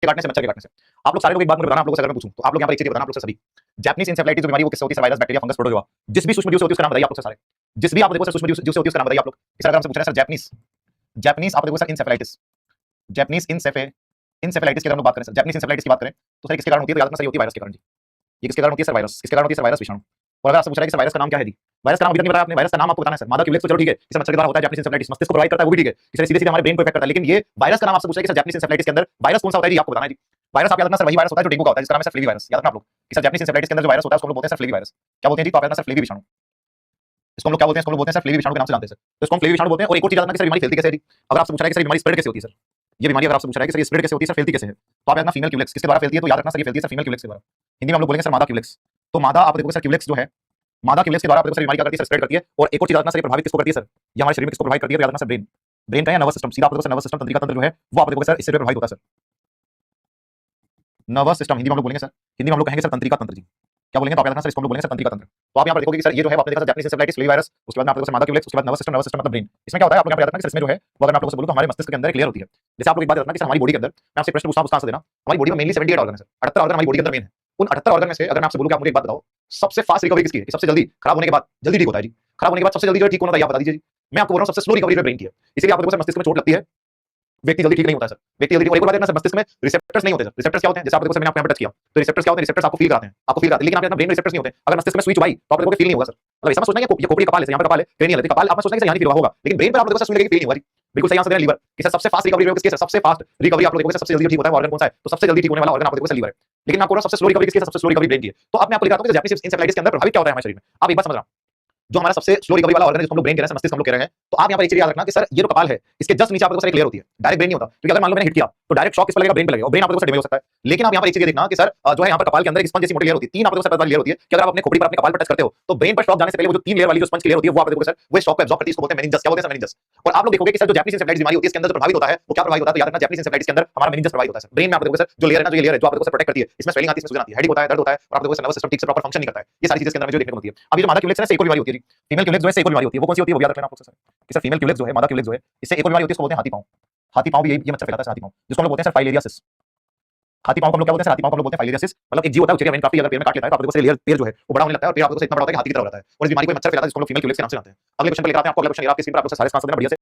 के काटने से, मच्छर के काटने से। आप लोग सारे लोग एक बात मुझे बताना, आप लोगों से अगर मैं पूछूं तो आप लोग यहाँ पर एक चीज बताना, आप लोग से सभी जापानीज इंसेफेलाइटिस जो बीमारी वो किससे होती है? वायरस, बैक्टीरिया, फंगस, प्रोटोजोआ, जिस भी सूक्ष्म जीव से होती है उसका नाम बताइए आप लोग से सारे। जिस भी आप देखो सर सूक्ष्म जीव से होती है उसका नाम बताइए आप लोग। इस अगर हमसे पूछ रहे हैं सर जापानीज आप देखो सर इंसेफेलाइटिस, जापानीज इंसेफेलाइटिस की अगर हम बात करें सर, जापानीज इंसेफेलाइटिस की बात करें तो सर किसके कारण होती है? तो याद रखना सर ये होती है वायरस के कारण जी। ये किसके कारण होती है सर? वायरस। किसके कारण होती है सर? वायरस, विषाणु। और अगर आपसे पूछा है कि सर वायरस का नाम क्या है जी, वायरस का नाम अभी तक नहीं बताया आपने, वायरस का नाम आपको बताना है सर। मादा क्यूलेक्स तो चलो ठीक है, इसे मच्छर के द्वारा होता है, जापानीज इंसेफेलाइटिस मस्तिष्क को प्रभावित करता है वो भी ठीक है, कि सीधे सीधे हमारे ब्रेन को इफेक्ट करता है, लेकिन ये वायरस का नाम आपसे पूछा है कि सर जापानीज इंसेफेलाइटिस के अंदर वायरस कौन सा होता है जी, आपको बताना है जी। वायरस आप याद रखना सर वही वायरस होता है जो डेंगू का होता है, जिसका नाम है सर फ्लेवी वायरस। याद रखना आप लोग कि सर जापानीज इंसेफेलाइटिस के अंदर जो वायरस होता है उसको हम लोग बोलते हैं सर फ्लेवी वायरस। क्या बोलते हैं जी? तो आप याद रखना सर फ्लेवी विषाणु। इसको हम लोग क्या बोलते हैं? इसको हम लोग बोलते हैं सर फ्लेवी विषाणु के नाम से जानते हैं सर। तो इसको हम फ्लेवी विषाणु बोलते हैं। और एक और चीज याद रखना कि सर बीमारी फैलती कैसे है जी। अगर आपसे पूछा है कि सर बीमारी स्प्रेड कैसे होती है सर, ये बीमारी अगर आपसे पूछा है कि सर ये स्प्रेड कैसे होती है सर, फैलती कैसे है, तो आप याद रखना फीमेल क्यूलेक्स किसके द्वारा फैलती है? तो याद रखना सर ये फैलती है सर फीमेल क्यूलेक्स के द्वारा। हिंदी में हम लोग बोलेंगे सर मादा क्यूलेक्स। तो मादा आप देखोगे सर क्यूलेक्स जो है, मादा क्यूलेक्स के द्वारा आप देखो सर बीमारी क्या करती है? स्प्रेड करती है। और एक और चीज याद रखना सर ये प्रभावित किसको करती है सर? ये हमारे शरीर में किसको प्रभावित करती है? तो याद रखना सर ब्रेन। ब्रेन का या नर्वस सिस्टम, सीधा आप देखो सर नर्वस सिस्टम, तंत्रिका तंत्र जो है वो आप देखोगे सर इससे प्रभावित होता है सर। नर्वस सिस्टम हिंदी में हम लोग बोलेंगे सर, हिंदी में हम लोग कहेंगे सर तंत्रिका तंत्र जी। क्या बोलेंगे? तो आप याद रखना सर इसको हम लोग बोलेंगे सर तंत्रिका तंत्र। तो आप यहाँ पर देखोगे कि सर ये जो है आपने देखा sir Japanese encephalitis, flavi virus, उसके बाद में आप देखोगे सर मादा क्यूलेक्स, उसके बाद नर्वस सिस्टम मतलब ब्रेन। इसमें क्या होता है आप लोग यहाँ पर याद रखना कि सर इसमें जो है वो अगर मैं आप लोगों से बोलूं तो हमारे मस्तिष्क के अंदर एक लेयर होती है। जैसे आप लोग एक बात रखना कि सर हमारी बॉडी के अंदर, मैं आपसे प्रश्न पूछता हूं उसका आंसर देना। हमारी बॉडी में मेनली 78 ऑर्गन है सर, 78 ऑर्गन हमारी बॉडी के अंदर मेन है। उन 78 ऑर्गन में से अगर मैं आपसे बोलूं कि आप मुझे एक बात बताओ सबसे फास्ट रिकवरी किसकी है? सबसे जल्दी खराब होने के बाद जल्दी ठीक होता है जी, खराब होने के बाद सबसे जल्दी जो ठीक होना था आप बता दीजिए जी। मैं आपको बोल रहा हूं सबसे स्लो रिकवरी ब्रेन की है। इसीलिए आप देखो सर मस्तिष्क में चोट लगती है, व्यक्ति जल्दी ठीक नहीं होता है सर, व्यक्ति जल्दी। और एक बात है ना सर मस्तिष्क में रिसेप्टर्स नहीं होते सर। रिसेप्टर्स क्या होते हैं? जैसे आप देखो सर मैंने आपको यहाँ पर टच किया तो रिसेप्टर्स क्या होते हैं? रिसेप्टर्स आपको फील कराते हैं, आपको फील कराते हैं, लेकिन आपके ब्रेन में रिसेप्टर्स नहीं होते। अगर मस्तिष्क में सुई चुभाई तो आप देखोगे फील नहीं होगा सर। मतलब ऐसा मत सोचना कि ये खोपड़ी कपाल है, यहाँ पर कपाल है, क्रेनियल है, कपाल आप सोचना कि यहाँ फील होगा, लेकिन ब्रेन पर आप देखो सर सुई लगेगी, फील नहीं होगा जी। बिल्कुल सही आंसर देना लीवर कि सर सबसे फास्ट रिकवरी किसकी है सर? सबसे फास्ट रिकवरी आप लोग देखोगे सबसे जल्दी ठीक होता है ऑर्गन कौन सा है? तो सबसे जल्दी ठीक होने वाला ऑर्गन आप देखोगे सर लीवर है। लेकिन मैं आपको सबसे स्लो रिकवरी किसकी है? सबसे स्लो रिकवरी ब्रेन की है। तो अब मैं आपको दिखाता हूं कि जापानीज इंसेफेलाइटिस के अंदर प्रभावित क्या होता है हमारे शरीर में। आप एक बात समझ रहा जो हमारा सबसे स्लो रिकवरी वाला ऑर्गन है जिसको हम लोग ब्रेन कह रहे हैं, मस्तिष्क हम लोग कह रहे हैं। तो आप यहाँ पर एक चीज याद रखना कि सर ये जो कपाल है इसके जस्ट नीचे आप देखो सर एक लेयर होती है, डायरेक्ट ब्रेन नहीं होता, क्योंकि अगर मान लो मैंने हिट किया तो डायरेक्ट शॉक किस पर लगेगा? ब्रेन पे लगेगा, और ब्रेन आप देखो सर डैमेज हो सकता है। लेकिन आप यहाँ पर एक चीज देखना कि सर जो है यहाँ पर कपाल के अंदर एक स्पंज जैसी मोटी लेयर होती है, तीन आप देखो सर लेयर होती है कि अगर आप अपने खोपड़ी पर अपने कपाल पर टच करते हो तो ब्रेन पर शॉक जाने से पहले वो जो तीन लेयर वाली जो स्पंज की लेयर होती है वो आप देखोगे सर वो शॉक को एब्जॉर्ब करती है, इसको बोलते हैं मेनिंजस। क्या बोलते हैं सर? मेनिंजस। और आप लोग देखोगे कि सर जो जापानीज इंसेफेलाइटिस बीमारी होती है इसके अंदर जो प्रभावित होता है वो क्या प्रभावित होता है? तो याद रखना जापानीज इंसेफेलाइटिस के अंदर हमारा मेनिंजस प्रभावित होता है सर। ब्रेन में आप देखोगे सर जो लेयर है ना, जो ये लेयर है जो आप देखोगे सर प्रोटेक्ट करती है, इसमें स्वेलिंग आती है, इसमें सूजन आती है, हेडेक होता है, दर्द होता है, और आप देखोगे सर नर्वस सिस्टम ठीक से प्रॉपर फंक्शन नहीं करता है। ये सारी चीजें इसके अंदर में जो देखने को मिलती है। अब ये जो मादा क्यूलेक्स है एक और बीमारी होती है जी, फीमेल क्यूलेक्स जो है एक और बीमारी होती है, वो कौन सी होती है? वो याद रखना आप लोग सर कि सर फीमेल क्यूलेक्स जो है, मादा क्यूलेक्स जो है, इससे एक और बीमारी होती है, उसको बोलते हैं हाथी पांव। हाथी पांव भी ये मच्छर फैलाता है हाथी पांव, जिसको हम लोग बोलते हैं सर फाइलेरियासिस। हाथी पांव को हम लोग क्या बोलते हैं सर? हाथी पांव को हम लोग बोलते हैं फाइलेरियासिस। मतलब एक जीव होता है चिड़िया काफी अगर पेड़ में काट लेता है तो आप देखो लेयर पेड़ जो है वो बड़ा होने लगता है, और पेड़ आप देखो इतना बड़ा होता है कि हाथी की तरह हो जाता है, और इस बीमारी को मच्छर फैलाता है जिसको हम लोग फीमेल क्यूलेक्स के नाम से जानते हैं। अगले क्वेश्चन पे लेकर आते हैं आपको। अगला क्वेश्चन आपकी स्क्रीन पर आप लोग सारे आंसर देना बढ़िया से।